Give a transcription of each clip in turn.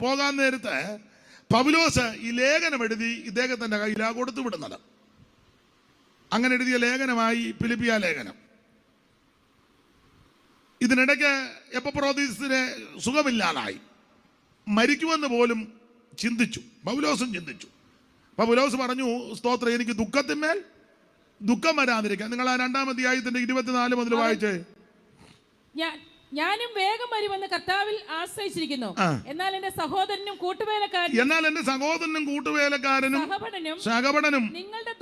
പോകാൻ നേരത്ത് പൗലോസ് ഈ ലേഖനം എഴുതി ഇദ്ദേഹത്തിന്റെ കയ്യിലാ കൊടുത്തു വിടുന്നത്. അങ്ങനെ എഴുതിയ ലേഖനമായി ഫിലിപ്പിയ ലേഖനം. ഇതിനിടയ്ക്ക് എപ്പഫ്രോദിത്തുസിന് സുഖമില്ലാതായി, മരിക്കുമെന്ന് പോലും ചിന്തിച്ചു. പൗലോസും ചിന്തിച്ചു. പൗലോസ് പറഞ്ഞു, സ്തോത്രം, എനിക്ക് ദുഃഖത്തിന്മേൽ ദുഃഖം വരാതിരിക്കാൻ. നിങ്ങൾ ആ 2-ാം അധ്യായത്തിന്റെ 24 മുതൽ വായിച്ചേ. ഞാനും വേഗം വരുമെന്ന് കർത്താവിൽ ആശ്രയിച്ചിരിക്കുന്നു. എന്നാൽ എന്റെ സഹോദരനും കൂട്ടുവേലക്കാരനും സഹപഠനും നിങ്ങളുടെ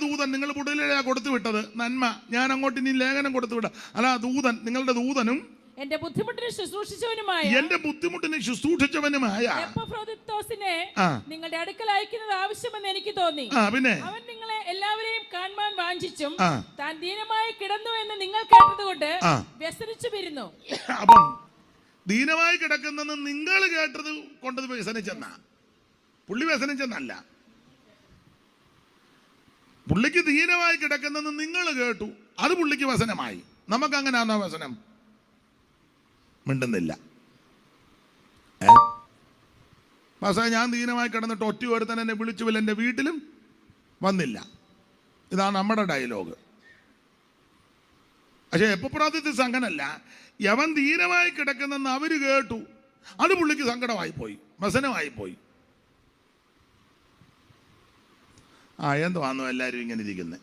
ദൂതൻ, നിങ്ങൾ പുടലിലാ കൊടുത്തു വിട്ടത് നന്മ, ഞാൻ അങ്ങോട്ട് ഇനി ലേഖനം കൊടുത്തു വിടാം. അല്ല, ദൂതൻ, നിങ്ങളുടെ ദൂതനും എന്റെ ബുദ്ധിമുട്ടിന് ശുശ്രൂഷിച്ചവനുമായ എപ്പഫ്രോദിത്തോസിനെ നിങ്ങളുടെ അടുക്കൽ അയക്കുന്നത് ആവശ്യമെന്ന് എനിക്ക് തോന്നി. പിന്നെ അവൻ നിങ്ങളെ എല്ലാവരെയും കാണുവാൻ വാഞ്ചിച്ചും താൻ ദീനമായി കിടന്നു എന്ന് നിങ്ങൾ കേട്ടതുകൊണ്ട് വ്യസനിച്ചു വരുന്നു. അപ്പം ദീനമായി കിടക്കുന്നെന്ന് നിങ്ങൾ കേട്ടത് കൊണ്ട് വ്യസനിച്ചെന്ന പുള്ളി വ്യസനിച്ചെന്നല്ല, പുള്ളിക്ക് ദീനമായി കിടക്കുന്നെന്ന് നിങ്ങൾ കേട്ടു, അത് പുള്ളിക്ക് വ്യസനമായി. നമുക്ക് അങ്ങനെയാണോ വ്യസനം? മിണ്ടുന്നില്ല. പക്ഷേ ഞാൻ ദീനമായി കിടന്നിട്ട് ഒറ്റ ഒരുത്തൻ എന്നെ വിളിച്ചുവില്ല, എൻ്റെ വീട്ടിലും വന്നില്ല. ഇതാണ് നമ്മുടെ ഡയലോഗ്. പക്ഷെ എപ്പഫ്രോദിത്തുസ് അങ്ങനല്ല. യവൻ ദീനമായി കിടക്കുന്നെന്ന് അവര് കേട്ടു, അത് പുള്ളിക്ക് സങ്കടമായി പോയി, വ്യസനമായി പോയി. എന്തുവാന്നോ എല്ലാരും ഇങ്ങനെ ഇരിക്കുന്നത്.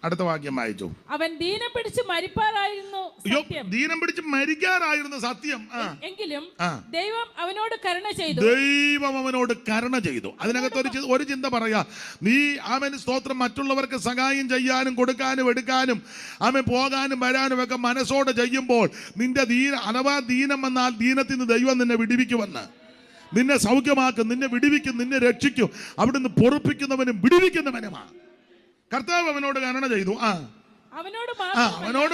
അടുത്ത വാക്യം വായിച്ചു. അവൻ ദീനം പിടിച്ച് മരിപ്പാറായിരുന്നു സത്യം. ദീനം പിടിച്ച് മരിക്കാറായിരുന്നു സത്യം. എങ്കിലും ദൈവം അവനോട് കരുണ ചെയ്തു. അതിനകത്ത് ഒരു ചിന്ത പറയാ. നീ അവൻ സ്തോത്രം മറ്റുള്ളവർക്ക് സഹായം ചെയ്യാനും കൊടുക്കാനും എടുക്കാനും അവൻ പോകാനും വരാനും ഒക്കെ മനസ്സോടെ ചെയ്യുമ്പോൾ നിന്റെ അഥവാ ദീനം വന്നാൽ ദീനത്തിൽ നിന്ന് ദൈവം നിന്നെ വിടുവിക്കുമെന്ന്, നിന്നെ സൗഖ്യമാക്കും, നിന്നെ വിടുവിക്കും, നിന്നെ രക്ഷിക്കും. അവിടുന്ന് പൊറുപ്പിക്കുന്നവനും വിടുവിക്കുന്നവനുമാണ് കർത്താവ്. അവനോട് കരുണ ചെയ്തു. അവനോട്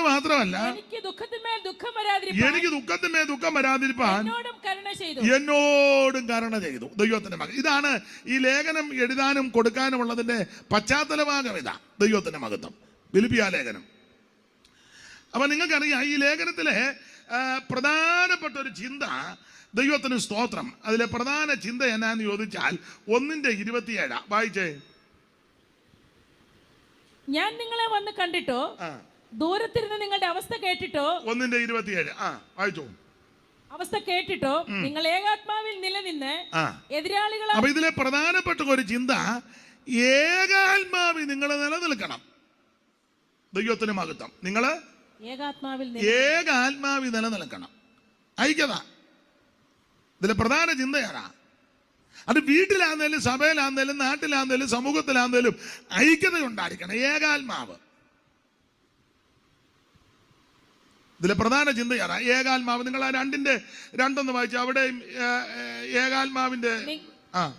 മാത്രമല്ല, എനിക്ക് ദുഃഖത്തിന്മേൽ ദുഃഖം വരാതിരിപ്പാൻ എന്നോടും കരുണ ചെയ്തു. ദൈവത്തിന്റെ മകൻ. ഇതാണ് ഈ ലേഖനം എഴുതാനും കൊടുക്കാനും ഉള്ളതിന്റെ പശ്ചാത്തലഭാഗം. ഇതാ ദൈവത്തിന്റെ മഹത്വം, ഫിലിപ്പിയ ലേഖനം. അപ്പൊ നിങ്ങൾക്കറിയാം, ഈ ലേഖനത്തിലെ പ്രധാനപ്പെട്ട ഒരു ചിന്ത, ദൈവത്തിന് സ്തോത്രം, അതിലെ പ്രധാന ചിന്ത എന്നാന്ന് ചോദിച്ചാൽ 1:27 വായിച്ചേ. ഞാൻ നിങ്ങളെ വന്ന് കണ്ടിട്ടോ, ദൂരത്തിരുന്ന് നിങ്ങളുടെ അവസ്ഥ കേട്ടിട്ടോ. 1:27 വായിച്ചോ. അവസ്ഥ കേട്ടിട്ടോ നിങ്ങൾ ഏകാത്മാവിൽ നിലനിന്ന് എതിരാളികളെ. അപ്പൊ ഇതിലെ പ്രധാനപ്പെട്ട ഒരു ചിന്ത, ഏകാത്മാവിൽ നിങ്ങൾ നിലനിൽക്കണം. ദൈവത്തിന് മഹത്വം. നിങ്ങള് ഏകാത്മാവിൽ നിലനിൽക്കണം. ഐക്യത ഇതിലെ പ്രധാന ചിന്തയാണാ. അത് വീട്ടിലാന്നേലും സഭയിലാന്നേലും നാട്ടിലാന്നേലും സമൂഹത്തിലാന്നേലും ഐക്യത ഉണ്ടായിരിക്കണം. ഏകാത്മാവ് ഇതിലെ പ്രധാന ചിന്തയാണ്. ഏകാത്മാവ്. നിങ്ങൾ ആ 2:2 വായിച്ചു. അവിടെ ഏകാത്മാവിന്റെ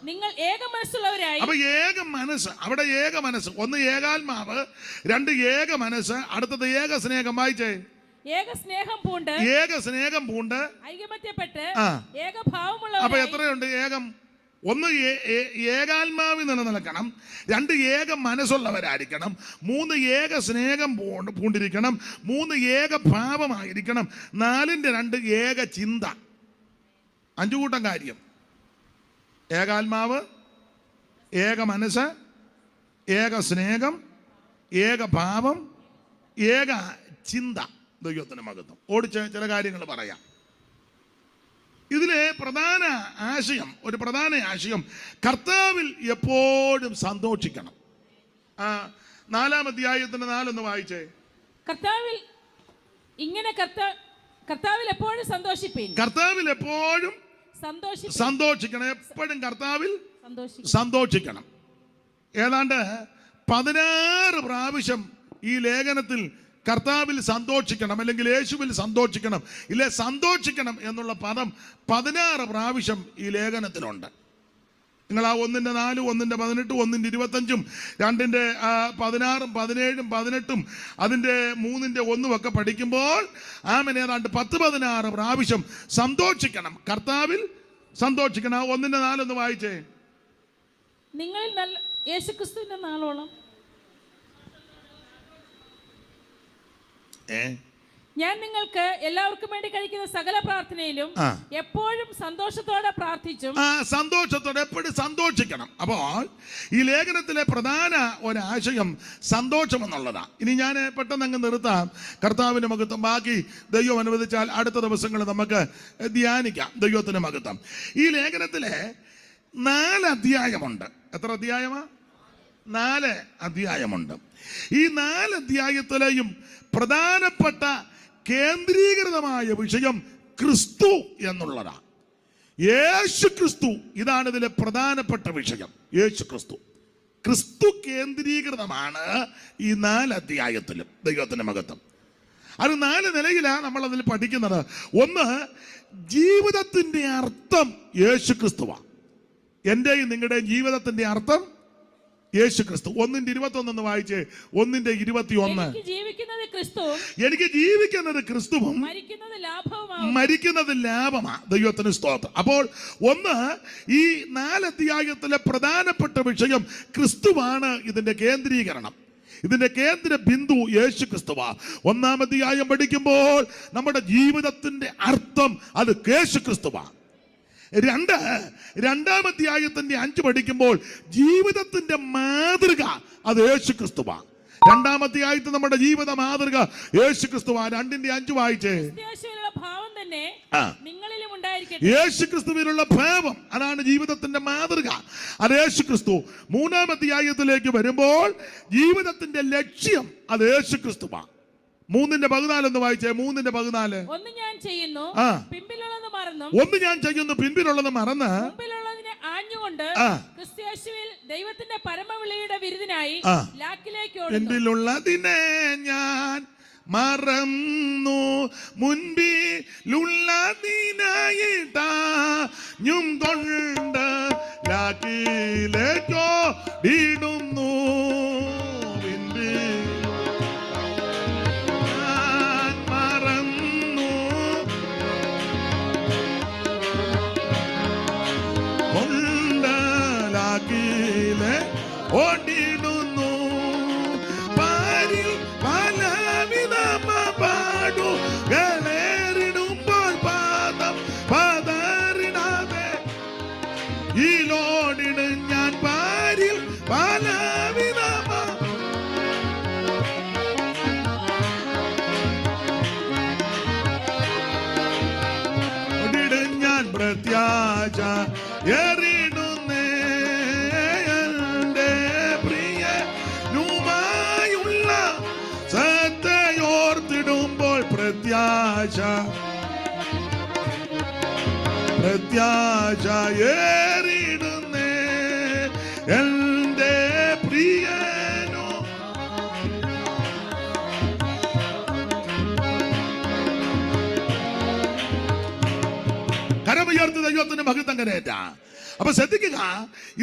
നിങ്ങൾ ഏക മനസ്സുള്ളവരായി. അപ്പൊ ഏക മനസ്സ്, അവിടെ ഏക മനസ്സ്. 1 ഏകാത്മാവ്, 2 ഏക മനസ്സ്, അടുത്തത് ഏക സ്നേഹം. വായിച്ചേ. ഏക സ്നേഹം പൂണ്ട് ഐകമത്യപ്പെട്ട് ഏകഭാവമുള്ളവരായി. അപ്പൊ എത്രയുണ്ട് ഏകം? 1 ഏകാത്മാവിൽ നിലനിൽക്കണം, 2 ഏക മനസ്സുള്ളവരായിരിക്കണം, 3 ഏക സ്നേഹം പൂണ്ടിരിക്കണം, 3 ഏക ഭാവമായിരിക്കണം, 4-2 ഏക ചിന്ത. 5 കൂട്ടം കാര്യം. ഏകാത്മാവ്, ഏക മനസ്സ്, ഏക സ്നേഹം, ഏക ഭാവം, ഏക ചിന്ത. ദൈവത്തിന് മഹത്വം. ഓടിച്ച് ചില കാര്യങ്ങൾ പറയാം. ഇതിലെ പ്രധാന ആശയം കർത്താവിൽ എപ്പോഴും സന്തോഷിക്കണം. 4-ാം അധ്യായത്തിന്റെ 4 വായിച്ചേ. കർത്താവിൽ എപ്പോഴും സന്തോഷിപ്പിൻ. കർത്താവിൽ എപ്പോഴും സന്തോഷിക്കണം. എപ്പോഴും കർത്താവിൽ സന്തോഷിക്കണം. ഏതാണ്ട് 16 പ്രാവശ്യം ഈ ലേഖനത്തിൽ കർത്താവിൽ സന്തോഷിക്കണം, അല്ലെങ്കിൽ യേശുവിൽ സന്തോഷിക്കണം, ഇല്ലേ സന്തോഷിക്കണം എന്നുള്ള പദം 16 പ്രാവശ്യം ഈ ലേഖനത്തിലുണ്ട്. നിങ്ങൾ ആ 1:4, 1:18, 1:25, 2:16, 17, 18, അതിൻ്റെ 3:1 ഒക്കെ പഠിക്കുമ്പോൾ ഏതാണ്ട് 10-16 പ്രാവശ്യം സന്തോഷിക്കണം, കർത്താവിൽ സന്തോഷിക്കണം. 1:4 വായിച്ചേ. നിങ്ങളിൽ നല്ല യേശുക്രിസ്തുവിന്റെ നാളോളം ഞാൻ നിങ്ങൾക്ക് എല്ലാവർക്കും വേണ്ടി കഴിക്കുന്ന സകല പ്രാർത്ഥനയിലും എപ്പോഴും സന്തോഷത്തോടെ പ്രാർത്ഥിച്ചും. സന്തോഷത്തോടെ എപ്പോഴും സന്തോഷിക്കണം. അപ്പോൾ ഈ ലേഖനത്തിലെ പ്രധാന ഒരാശയം സന്തോഷം എന്നുള്ളതാണ്. ഇനി ഞാൻ പെട്ടെന്ന് അങ്ങ് നിർത്താം. കർത്താവിന്റെ മഹത്വം ബാക്കി ദൈവം അനുവദിച്ചാൽ അടുത്ത ദിവസങ്ങൾ നമുക്ക് ധ്യാനിക്കാം. ദൈവത്തിന്റെ മഹത്വം. ഈ ലേഖനത്തിലെ 4 അധ്യായമുണ്ട്. എത്ര അധ്യായമാ? 4 അധ്യായമുണ്ട്. ഈ 4 അധ്യായത്തിലെയും പ്രധാനപ്പെട്ട കേന്ദ്രീകൃതമായ വിഷയം ക്രിസ്തു എന്നുള്ളതാണ്. യേശു ക്രിസ്തു, ഇതാണ് ഇതിലെ പ്രധാനപ്പെട്ട വിഷയം. യേശു ക്രിസ്തു, ക്രിസ്തു കേന്ദ്രീകൃതമാണ് ഈ 4 അധ്യായത്തിലും. ദൈവത്തിന്റെ മഹത്വം. അത് 4 നിലയിലാണ് നമ്മൾ അതിൽ പഠിക്കുന്നത്. ഒന്ന്, ജീവിതത്തിന്റെ അർത്ഥം യേശു ക്രിസ്തുവാണ്. എന്റെയും നിങ്ങളുടെയും ജീവിതത്തിന്റെ അർത്ഥം യേശു ക്രിസ്തു. 1:21 വായിച്ചേ. 1:21. എനിക്ക് ജീവിക്കുന്നത് ക്രിസ്തുവും മരിക്കുന്നത് ലാഭമാണ്. ദൈവത്തിന് സ്തോത്രം. അപ്പോൾ ഒന്ന്, ഈ 4 അധ്യായത്തിലെ പ്രധാനപ്പെട്ട വിഷയം ക്രിസ്തുവാണ്. ഇതിന്റെ കേന്ദ്രീകരണം, ഇതിന്റെ കേന്ദ്ര ബിന്ദു യേശു ക്രിസ്തുവാ. 1-ാം അധ്യായം പഠിക്കുമ്പോൾ നമ്മുടെ ജീവിതത്തിന്റെ അർത്ഥം അത് യേശു ക്രിസ്തുവാ. 2-ാം അധ്യായത്തിന്റെ 5 പഠിക്കുമ്പോൾ ജീവിതത്തിന്റെ മാതൃക അത് യേശു ക്രിസ്തുവാ. 2-ാം അധ്യായത്തിൽ നമ്മുടെ ജീവിത മാതൃക യേശു ക്രിസ്തുവാ. 2-5 വായിച്ചേ. യേശു ക്രിസ്തുവിനുള്ള ഭാവം, അതാണ് ജീവിതത്തിന്റെ മാതൃക, അത് യേശു ക്രിസ്തു. 3-ാം അധ്യായത്തിലേക്ക് വരുമ്പോൾ ജീവിതത്തിന്റെ ലക്ഷ്യം അത് യേശു ക്രിസ്തുവാ. 3:14 എന്ന് വായിച്ചേ. 3:14. ഒന്ന് ഞാൻ ചെയ്യുന്നു പിൻപിലുള്ളത് മറന്ന് ആഞ്ഞുകൊണ്ട് ക്രിസ്തുയേശുവിൽ ദൈവത്തിന്റെ പരമവിളിയുടെ വിരുദിനായി ലാക്കിലേക്ക് ഓടുന്നു. പിൻപിലുള്ളതിനെ ഞാൻ മറന്നു മുൻപിലുള്ളതിനായിട്ടാഞ്ഞും കൊണ്ട് ലാക്കിലേക്കോ വീടുന്നു. ഓടിടുന്നു പാരിൽ പലവിധമ പാടുകളേറിടുമ്പോൾ പാദം പതറിടാതെ ഈ ലോടിട് ഞാൻ പാരിൽ പലവിധമ ഓടിട് ഞാൻ പ്രത്യാശ ഏറിടുന്നേ. പ്രത്യാശ ഏറിടുന്നേ എന്റെ പ്രിയനോ. കരമുയർത്തി ദൈവത്തിന്റെ മഹത്വം കരേറ്റ. അപ്പൊ ശ്രദ്ധിക്കുക,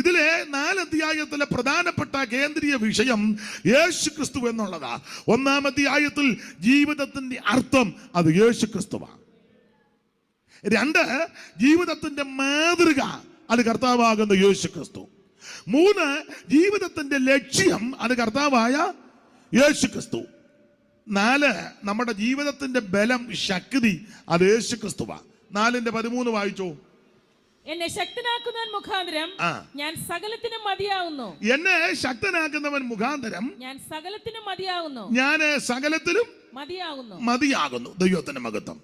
ഇതിലെ 4 അധ്യായത്തിലെ പ്രധാനപ്പെട്ട കേന്ദ്രീയ വിഷയം യേശു ക്രിസ്തു എന്നുള്ളതാ. 1-ാം അധ്യായത്തിൽ ജീവിതത്തിന്റെ അർത്ഥം അത് യേശു ക്രിസ്തുവാണ്. 2, ജീവിതത്തിന്റെ മാതൃക അത് കർത്താവാകുന്ന യേശു ക്രിസ്തു. 3, ജീവിതത്തിന്റെ ലക്ഷ്യം അത് കർത്താവായ യേശു ക്രിസ്തു. 4, നമ്മുടെ ജീവിതത്തിന്റെ ബലം, ശക്തി അത് യേശു ക്രിസ്തുവാ. 4:13 വായിച്ചോ. എന്നെ ശക്തനാക്കുന്നവൻ മുഖാന്തരം ഞാൻ സകലത്തിനും മതിയാവുന്നു. എന്നെ ശക്തനാക്കുന്നവൻ മുഖാന്തരം ഞാൻ സകലത്തിനും മതിയാവുന്നു. ഞാൻ സകലത്തിലും മതിയാകുന്നു. ദൈവത്തിന്റെ മഹത്വം.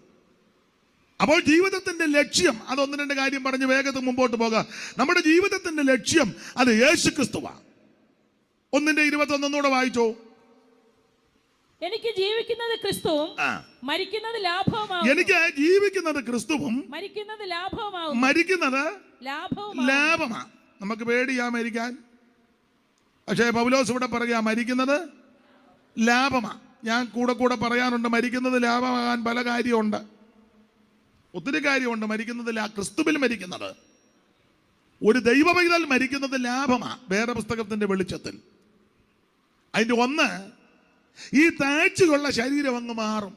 അപ്പോൾ ജീവിതത്തിന്റെ ലക്ഷ്യം അത് 1-2 കാര്യം പറഞ്ഞ് വേഗത്തിൽ മുമ്പോട്ട് പോകാം. നമ്മുടെ ജീവിതത്തിന്റെ ലക്ഷ്യം അത് യേശു ക്രിസ്തുവാ. 1:21 വായിച്ചോ. എനിക്ക് ജീവിക്കുന്നത് ക്രിസ്തുവും മരിക്കുന്നത് ലാഭവുമാകുന്നു. എനിക്ക് ജീവിക്കുന്നത് ക്രിസ്തുവും മരിക്കുന്നത് ലാഭവുമാകുന്നു. മരിക്കുന്നത് ലാഭമാണ്. നമുക്ക് പേടിയാ മരിക്കാൻ. പക്ഷേ പൗലോസ് ഇവിടെ പറയുക മരിക്കുന്നത് ലാഭമാണ്. ഞാൻ കൂടെ പറയാനുണ്ട്, മരിക്കുന്നത് ലാഭമാകാൻ പല കാര്യമുണ്ട്, ഒത്തിരി കാര്യമുണ്ട്. മരിക്കുന്നത് ക്രിസ്തുവിൽ മരിക്കുന്നത്, ഒരു ദൈവപൈതൽ മരിക്കുന്നത് ലാഭമാണ്. വേറെ പുസ്തകത്തിന്റെ വെളിച്ചത്തിൽ അതിന്റെ 1, ഈ താഴ്ചയുള്ള ശരീരം അങ്ങ് മാറും.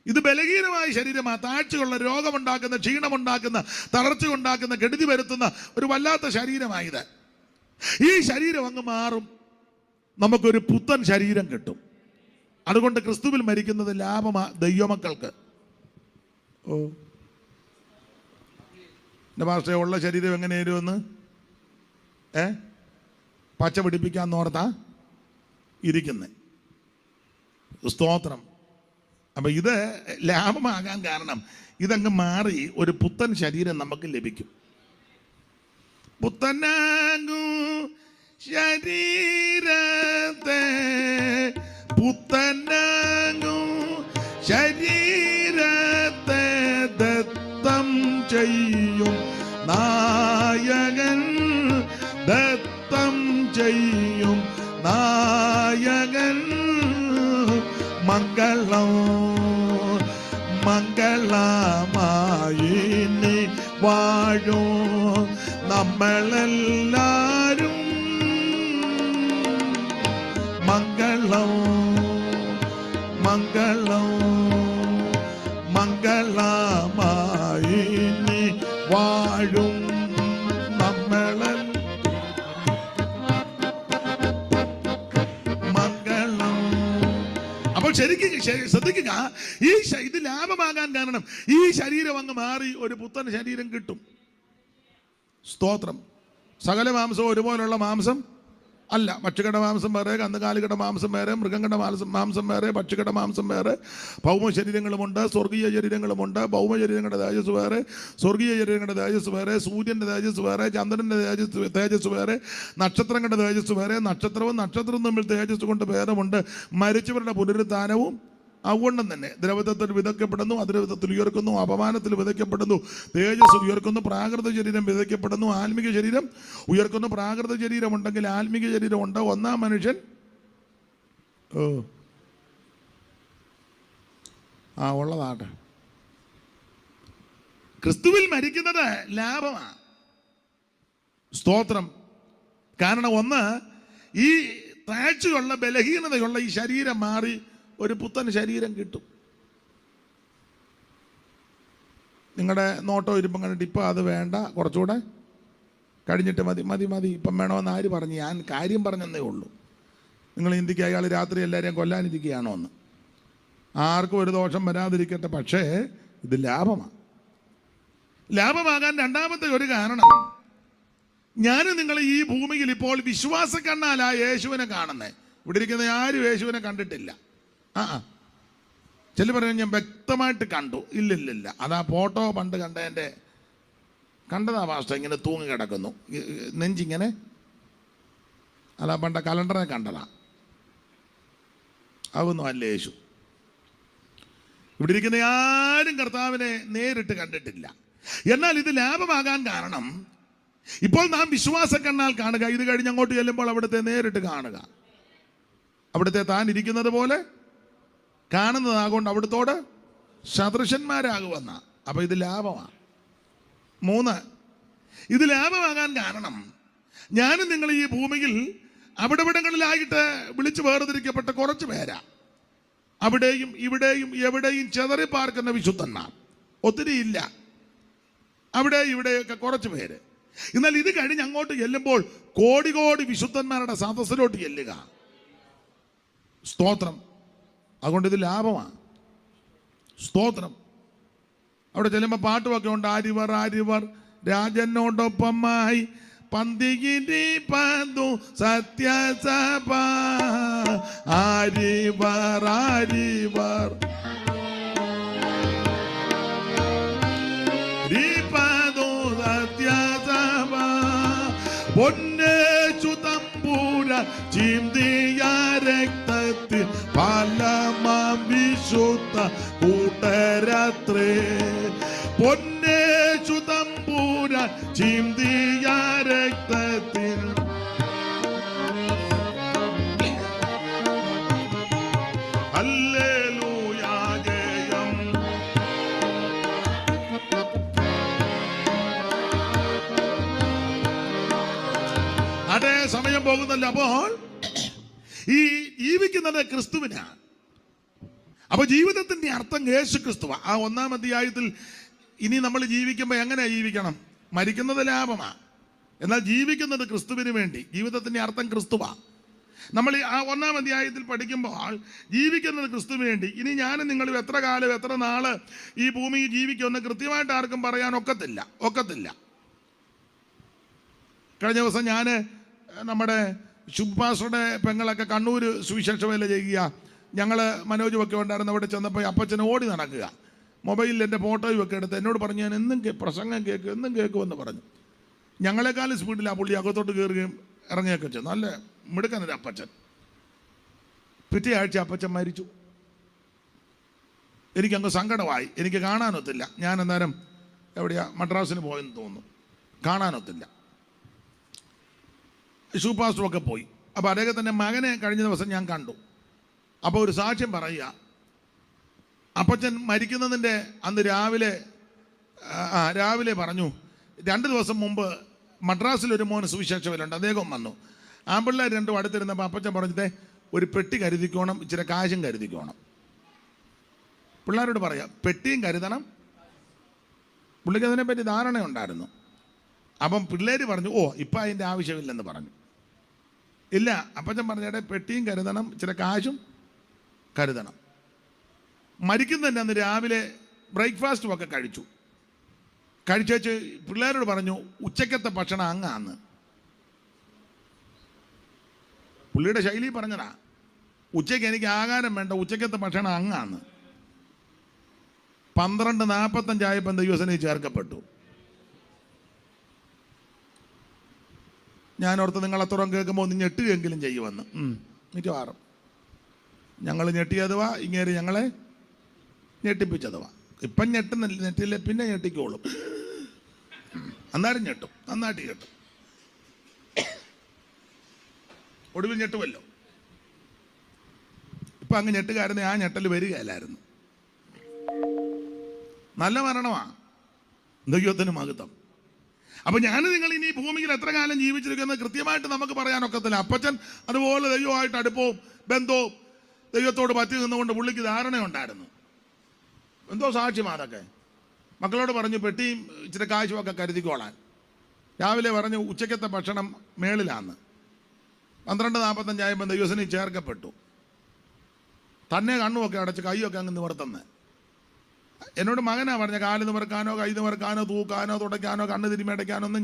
ഇത് ബലഹീനമായ ശരീരമാണ്. താഴ്ചയുള്ള, രോഗമുണ്ടാക്കുന്ന, ക്ഷീണമുണ്ടാക്കുന്ന, തളർച്ച ഉണ്ടാക്കുന്ന, കെടുതി വരുത്തുന്ന ഒരു വല്ലാത്ത ശരീരമായത്. ഈ ശരീരം അങ്ങ് മാറും. നമുക്കൊരു പുത്തൻ ശരീരം കിട്ടും. അതുകൊണ്ട് ക്രിസ്തുവിൽ മരിക്കുന്നത് ലാഭമാ ദൈവമക്കൾക്ക്. ഓ, എൻ്റെ ഭാഷ ഉള്ള ശരീരം എങ്ങനെയായിരുമെന്ന് പച്ച പിടിപ്പിക്കാന്നോർത്താ ഇരിക്കുന്നത്. സ്തോത്രം. അപ്പം ഇത് ലാഭമാകാൻ കാരണം ഇതങ്ങ് മാറി ഒരു പുത്തൻ ശരീരം നമുക്ക് ലഭിക്കും. പുത്തനാകും ശരീരത്തെ, പുത്തനാകും ശരീരത്തെ ദത്തം ചെയ്യും നായകൻ, ദത്തം ചെയ്യും നായകൻ. മംഗളം മംഗളമായി നീ വാഴും നമ്മളെല്ലാരും. മംഗളം മംഗളം മംഗളമായി നീ വാഴും നമ്മളെല്ലാം. ശരിക്കും ശ്രദ്ധിക്കുക, ഇത് ലാഭമാകാൻ കാരണം ഈ ശരീരം അങ്ങ് മാറി ഒരു പുത്തൻ ശരീരം കിട്ടും. സ്തോത്രം. സകല മാംസവും ഒരുപോലുള്ള മാംസം അല്ല. പക്ഷികളുടെ മാംസം വേറെ, കന്നുകാലികളുടെ മാംസം വേറെ, മൃഗങ്ങളുടെ മാംസം വേറെ, പക്ഷികളുടെ മാംസം വേറെ. ഭൗമ ശരീരങ്ങളുമുണ്ട്, സ്വർഗീയ ശരീരങ്ങളുമുണ്ട്. ഭൗമ ശരീരങ്ങളുടെ തേജസ് വേറെ, സ്വർഗീയ ശരീരങ്ങളുടെ തേജസ് വേറെ, സൂര്യൻ്റെ തേജസ് വേറെ, ചന്ദ്രൻ്റെ തേജസ് വേറെ, നക്ഷത്രങ്ങളുടെ തേജസ് വേറെ. നക്ഷത്രവും തമ്മിൽ തേജസ് കൊണ്ട് ഭേദമുണ്ട്. മരിച്ചവരുടെ പുനരുത്ഥാനവും അതുകൊണ്ടും തന്നെ ദ്രവത്വത്തിൽ വിതയ്ക്കപ്പെടുന്നു, അദ്രവത്വത്തിൽ ഉയർക്കുന്നു, അപമാനത്തിൽ വിതയ്ക്കപ്പെടുന്നു, തേജസ് ഉയർക്കുന്നു, പ്രാകൃത ശരീരം വിതയ്ക്കപ്പെടുന്നു, ആത്മീക ശരീരം ഉയർക്കുന്നു. പ്രാകൃത ശരീരം ഉണ്ടെങ്കിൽ ആത്മീക ശരീരം ഉണ്ട്. ഒന്നാം മനുഷ്യൻ ഉള്ളതാട്ടെ. ക്രിസ്തുവിൽ മരിക്കുന്നത് ലാഭമാണ്. സ്തോത്രം. കാരണം ഒന്ന്, ഈ താഴ്ചയുള്ള ബലഹീനതയുള്ള ഈ ശരീരം മാറി ഒരു പുത്തൻ ശരീരം കിട്ടും. നിങ്ങളുടെ നോട്ടം ഇരുപ്പം കണ്ടിട്ട് ഇപ്പം അത് വേണ്ട, കുറച്ചുകൂടെ കഴിഞ്ഞിട്ട് മതി ഇപ്പം വേണമെന്ന് ആര് പറഞ്ഞു? ഞാൻ കാര്യം പറഞ്ഞെന്നേ ഉള്ളൂ. നിങ്ങൾ ചിന്തിക്കുക, അയാൾ രാത്രി എല്ലാവരെയും കൊല്ലാനിരിക്കുകയാണോ എന്ന്. ആർക്കും ഒരു ദോഷം വരാതിരിക്കട്ടെ. പക്ഷേ ഇത് ലാഭമാണ്. ലാഭമാകാൻ രണ്ടാമത്തെ ഒരു കാരണം, ഞാൻ നിങ്ങൾ ഈ ഭൂമിയിൽ ഇപ്പോൾ വിശ്വാസ കണ്ണാലാ യേശുവിനെ കാണുന്നത്. ഇവിടെ ഇരിക്കുന്ന ആരും യേശുവിനെ കണ്ടിട്ടില്ല. ചില പറഞ്ഞു ഞാൻ വ്യക്തമായിട്ട് കണ്ടു. ഇല്ലില്ല, അതാ ഫോട്ടോ പണ്ട് കണ്ടതിൻ്റെ കണ്ടതാ പാസ്റ്റർ, ഇങ്ങനെ തൂങ്ങി കിടക്കുന്നു, നെഞ്ചിങ്ങനെ. അതാ പണ്ട കലണ്ടറെ കണ്ടതാ. അതൊന്നും അല്ല യേശു. ഇവിടെ ഇരിക്കുന്ന ആരും കർത്താവിനെ നേരിട്ട് കണ്ടിട്ടില്ല. എന്നാൽ ഇത് ലാഭമാകാൻ കാരണം, ഇപ്പോൾ നാം വിശ്വാസ കണ്ണാൽ കാണുക, ഇത് കഴിഞ്ഞ് അങ്ങോട്ട് ചെല്ലുമ്പോൾ അവിടുത്തെ നേരിട്ട് കാണുക. അവിടുത്തെ താൻ ഇരിക്കുന്നത് പോലെ കാണുന്നതാകൊണ്ട് അവിടുത്തോട് സദൃശന്മാരാകുമെന്ന. അപ്പൊ ഇത് ലാഭമാണ്. 3, ഇത് ലാഭമാകാൻ കാരണം, ഞാനും നിങ്ങൾ ഈ ഭൂമിയിൽ അവിടെവിടങ്ങളിലായിട്ട് വിളിച്ചു വേർതിരിക്കപ്പെട്ട കുറച്ച് പേരാ. അവിടെയും ഇവിടെയും എവിടെയും ചെതറി പാർക്കുന്ന വിശുദ്ധന്മാർ ഒത്തിരി ഇല്ല. അവിടെ ഇവിടെയൊക്കെ കുറച്ച് പേര്. എന്നാൽ ഇത് കഴിഞ്ഞ് അങ്ങോട്ട് ചെല്ലുമ്പോൾ കോടി വിശുദ്ധന്മാരുടെ സദസ്സിലോട്ട് ചെല്ലുക. സ്തോത്രം. അതുകൊണ്ട് ഇത് ലാഭമാണ്. സ്തോത്രം. അവിടെ ചെല്ലുമ്പോൾ പാട്ടുമൊക്കെ ഉണ്ട്. ആരിവർ രാജനോടൊപ്പമായി പന്തികിരിപ്പതു സത്യസഭ. ആരിവർ സത്യസഭ. പൊന്നേശു തമ്പൂര ചിന്തിയ രക്തത്തിൽ ഫലമാം വിശുദ്ധ കൂട്ടരത്രേ. പൊന്നേശു തമ്പൂര ചിന്തിയ രക്തത്തിൽ ഹല്ലേലൂയ ജയം. അതേ സമയം പോകുന്നല്ലോ. അപ്പോൾ ഈ ജീവിക്കുന്നത് ക്രിസ്തുവിനാണ്. അപ്പൊ ജീവിതത്തിന്റെ അർത്ഥം യേശു ക്രിസ്തുവാ. ആ 1-ാം അധ്യായത്തിൽ ഇനി നമ്മൾ ജീവിക്കുമ്പോൾ എങ്ങനെ ജീവിക്കണം? മരിക്കുന്നത് ലാഭമാണ്, എന്നാൽ ജീവിക്കുന്നത് ക്രിസ്തുവിന് വേണ്ടി. ജീവിതത്തിന്റെ അർത്ഥം ക്രിസ്തുവാ. നമ്മൾ ആ 1-ാം അധ്യായത്തിൽ പഠിക്കുമ്പോൾ ജീവിക്കുന്നത് ക്രിസ്തുവിന് വേണ്ടി. ഇനി ഞാനും നിങ്ങളും എത്ര കാലം എത്ര നാള് ഈ ഭൂമിയിൽ ജീവിക്കുമെന്ന് കൃത്യമായിട്ട് ആർക്കും പറയാൻ ഒക്കത്തില്ല. കഴിഞ്ഞ ദിവസം ഞാൻ നമ്മുടെ ശുഭാസുടെ പെങ്ങളൊക്കെ കണ്ണൂർ സുവിശേഷ വേല ചെയ്യുക. ഞങ്ങൾ മനോജും ഒക്കെ ഉണ്ടായിരുന്നു. അവിടെ ചെന്നപ്പോൾ അപ്പച്ചനെ ഓടി നടക്കുക, മൊബൈലിൽ എൻ്റെ ഫോട്ടോയും ഒക്കെ എടുത്ത് എന്നോട് പറഞ്ഞു, ഞാൻ എന്നും പ്രസംഗം കേൾക്കുമെന്ന് പറഞ്ഞു. ഞങ്ങളെക്കാളും സ്പീഡിൽ ആ പുള്ളി അകത്തോട്ട് കയറുകയും ഇറങ്ങുകയൊക്കെ ചെയ്തു. നല്ല മിടുക്കനൊരു അപ്പച്ചൻ. പിറ്റേ ആഴ്ച അപ്പച്ചൻ മരിച്ചു. എനിക്കങ്ങ് സങ്കടമായി. എനിക്ക് കാണാനൊത്തില്ല. ഞാൻ അന്നേരം എവിടെയാ മദ്രാസിന് പോയെന്ന് തോന്നുന്നു. കാണാനൊത്തില്ല. ഷൂപാസ്റ്ററൊക്കെ പോയി. അപ്പോൾ അദ്ദേഹത്തിൻ്റെ മകനെ കഴിഞ്ഞ ദിവസം ഞാൻ കണ്ടു. അപ്പോൾ ഒരു സാക്ഷ്യം പറയുക, അപ്പച്ചൻ മരിക്കുന്നതിൻ്റെ അന്ന് രാവിലെ പറഞ്ഞു, 2 ദിവസം മുമ്പ് മദ്രാസിലൊരു മോന് സുവിശേഷ വേലുണ്ട്, അദ്ദേഹം വന്നു. ആമ്പിള്ളേർ രണ്ടും അടുത്തിരുന്നപ്പോൾ അപ്പച്ചൻ പറഞ്ഞതേ ഒരു പെട്ടി കരുതിക്കോണം, ഇച്ചിരി കാശും കരുതിക്കോണം. പിള്ളേരോട് പറയാം, പെട്ടിയും കരുതണം. പുള്ളിക്ക് അതിനെപ്പറ്റി ധാരണയുണ്ടായിരുന്നു. അപ്പം പിള്ളേർ പറഞ്ഞു, ഓ ഇപ്പം അതിൻ്റെ ആവശ്യമില്ലെന്ന് പറഞ്ഞു. ഇല്ല, അപ്പച്ചൻ പറഞ്ഞേടെ പെട്ടിയും കരുതണം, ഇച്ചിരി കാശും കരുതണം. മരിക്കുന്നതന്നെ അന്ന് രാവിലെ ബ്രേക്ക്ഫാസ്റ്റും ഒക്കെ കഴിച്ചേച്ച് പിള്ളേരോട് പറഞ്ഞു, ഉച്ചക്കത്തെ ഭക്ഷണം അങ്ങാന്ന്. പുള്ളിയുടെ ശൈലി പറഞ്ഞതാ, ഉച്ചയ്ക്ക് എനിക്ക് ആഹാരം വേണ്ട, ഉച്ചക്കത്തെ ഭക്ഷണം അങ്ങാന്ന്. 12:45 ആയപ്പോൾ ദൈവസേനയിൽ ചേർക്കപ്പെട്ടു. ഞാനോർത്ത് നിങ്ങൾ അത്രയും കേൾക്കുമ്പോൾ ഒന്ന് ഞെട്ടുകയെങ്കിലും ചെയ്യുമെന്ന്. മിക്കവാറും ഞങ്ങൾ ഞെട്ടിയതുവാ, ഇങ്ങേര് ഞങ്ങളെ ഞെട്ടിപ്പിച്ചതുവാ. ഇപ്പം ഞെട്ടില്ല, പിന്നെ ഞെട്ടിക്കോളും. അന്നേരം ഞെട്ടും, നന്നായിട്ട് ഞെട്ടും. ഒടുവിൽ ഞെട്ടുമല്ലോ. ഇപ്പം അങ്ങ് ഞെട്ടുകാരനെ ആ ഞെട്ടൽ വരികയല്ലായിരുന്നു. നല്ല മരണമാണ്, ദൈവത്തിന് മഹത്വം. അപ്പം ഞാൻ നിങ്ങൾ ഇനി ഭൂമിയിൽ എത്ര കാലം ജീവിച്ചിരിക്കുന്നത് കൃത്യമായിട്ട് നമുക്ക് പറയാനൊക്കത്തില്ല. അപ്പച്ചൻ അതുപോലെ ദൈവമായിട്ട് അടുപ്പവും ബന്ധവും ദൈവത്തോട് പറ്റി നിന്നുകൊണ്ട് പുള്ളിക്ക് ധാരണയുണ്ടായിരുന്നു. എന്തോ സാക്ഷ്യമാണ് അതൊക്കെ. മക്കളോട് പറഞ്ഞു പെട്ടിയും ഇച്ചിരി കാശുമൊക്കെ കരുതിക്കോളാൻ. രാവിലെ പറഞ്ഞു ഉച്ചക്കത്തെ ഭക്ഷണം മേളിലാന്ന്. 12:45 ആയപ്പോൾ ദൈവസേനയിൽ ചേർക്കപ്പെട്ടു. തന്നെ കണ്ണുമൊക്കെ അടച്ച് കൈയൊക്കെ അങ്ങ് നിവർത്തുന്നത്. എന്നോട് മകനാ പറഞ്ഞ കാല് നിവർക്കാനോ കൈ നിവർക്കാനോ തൂക്കാനോ തുടയ്ക്കാനോ കണ്ണ് തിരിമടയ്ക്കാനോ ഒന്നും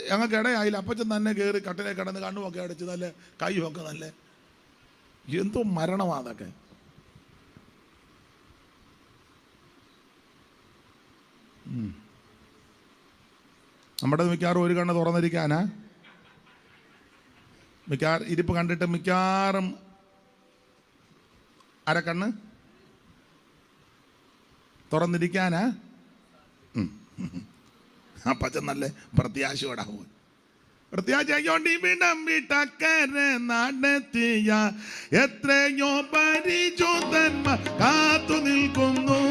ഞങ്ങൾക്ക് ഇടയായില്ല. അപ്പച്ചൻ തന്നെ കയറി കട്ടിലെ കിടന്ന് കണ്ണുമൊക്കെ അടച്ച് നല്ല കൈയൊക്കെ നല്ല എന്തോ മരണമാണ് അതൊക്കെ. നമ്മുടെ മിക്കവാറും ഒരു കണ്ണ് തുറന്നിരിക്കാനാ, ഇരിപ്പ് കണ്ടിട്ട് മിക്കവാറും അരക്കണ്ണ് തുറന്നിരിക്കാനാ. അപ്പച്ചൻ നല്ല പ്രത്യാശയോടാ പോയി. പ്രത്യാശയോടി വിടം വിട്ടക്കരെ നടത്തിയ എത്രയോ പരിശുദ്ധന്മാർ കാത്തു നിൽക്കുന്നു.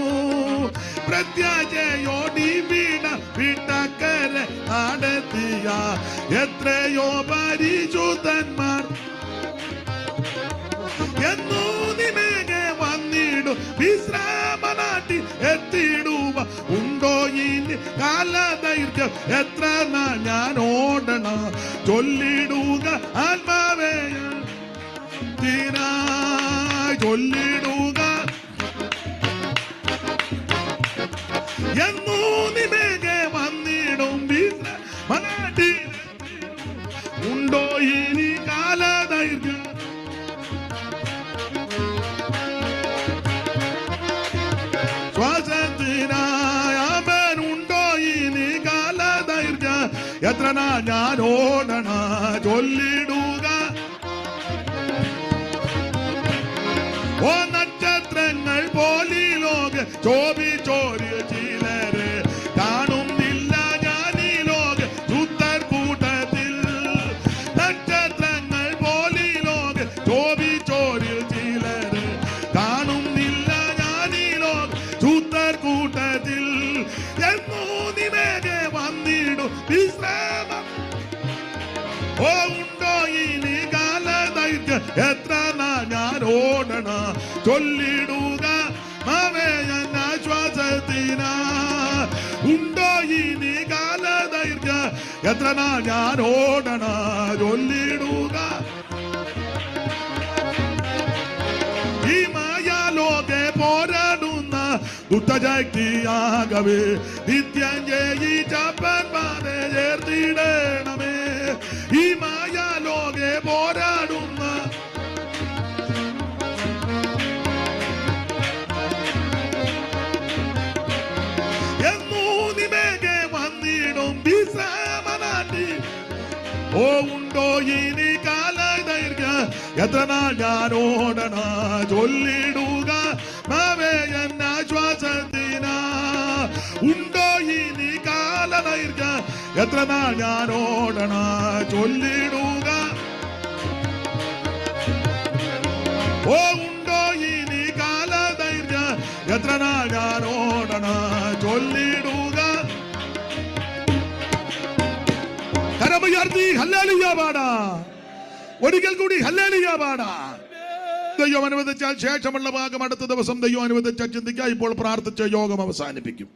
പ്രത്യാശയോടി വിടം വിട്ടക്കരെ നടത്തിയ എത്രയോ പരിശുദ്ധന്മാർ എന്നോ നിമേകെ വന്നിടും വിശ്രാമനാട്ടിൽ എത്തിയിടുക. ഉണ്ടോ ഇനി കാലദൈർഘ്യം എത്ര നാൾ ഞാൻ ഓടണം ചൊല്ലിടുക ആത്മാവേ തീരായി ചൊല്ലിടുക എന്നോ നിമേകെ വന്നിടും വിശ്രാമനാട്ടിൽ ഉണ്ടോ ഇനി കാലദൈർഘ്യം ശ്വാസത്തിനായുണ്ടോ ഇനി കാലദൈർഘ്യം എത്ര നാൾ ഞാൻ ഓടണ ചൊല്ലിടുക. ഓ നക്ഷത്രങ്ങൾ പോലീ ലോക ചോരിയ ചിലരെ കാണുന്നില്ല ഞാൻ ഈ ലോക ശുദ്ധർ കൂട്ടത്തിൽ. നക്ഷത്രങ്ങൾ പോലീ ലോക ചോരിയ ചിലരെ കാണുന്നില്ല ഞാൻ ഈ ലോക ശുദ്ധർ കൂട്ടത്തിൽ. എന്നോ നിമേകെ വന്നിടും വിശ്രാമം. ഓ ഉണ്ടോ ഇനി കാലദൈർഘ്യം എത്ര നാൾ ഞാൻ ഓടണ ചൊല്ലിടുക ആശ്വാസത്തിനാ. ഉണ്ടോ ഇനി കാലദൈർഘ്യം എത്ര നാൾ ഞാൻ ഓടണ ചൊല്ലിടുക. ദുഷ്ടശക്തിയാകവേ നിത്യം ജയിച്ചപ്പന്മാരെ ചേർത്തിടണമേ. ഈ മായാലോകെ പോരാടുന്ന എന്നൂനിമേകെ വന്നിടും വിശ്രമനാട്ടി. ഓ ഉണ്ടോ ഇനി കാലദൈർഘ്യം എത്ര നാൾ ഞാൻ ഓടണ ചൊല്ലിടുക ആശ്വാസത്തിനാ. ഉണ്ടോ ഇനി കാലദൈർഘ്യം എത്ര നാൾ ഞാൻ ഓടണ ചൊല്ലിടുക. ഓ ഉണ്ടോ ഇനി കാലദൈർഘ്യം എത്ര നാൾ ഞാൻ ഓടണ ചൊല്ലിടുക. കരമുയർത്തി ഹല്ലേലൂയ പാടാ. ഒരിക്കൽ കൂടി ഹല്ലേലൂയ പാടാ. ദൈവം അനുവദിച്ചാൽ ശേഷമുള്ള ഭാഗം അടുത്ത ദിവസം ദൈവം അനുവദിച്ചാൽ ചിന്തിക്കാം. ഇപ്പോൾ പ്രാർത്ഥിച്ച യോഗം അവസാനിപ്പിക്കും.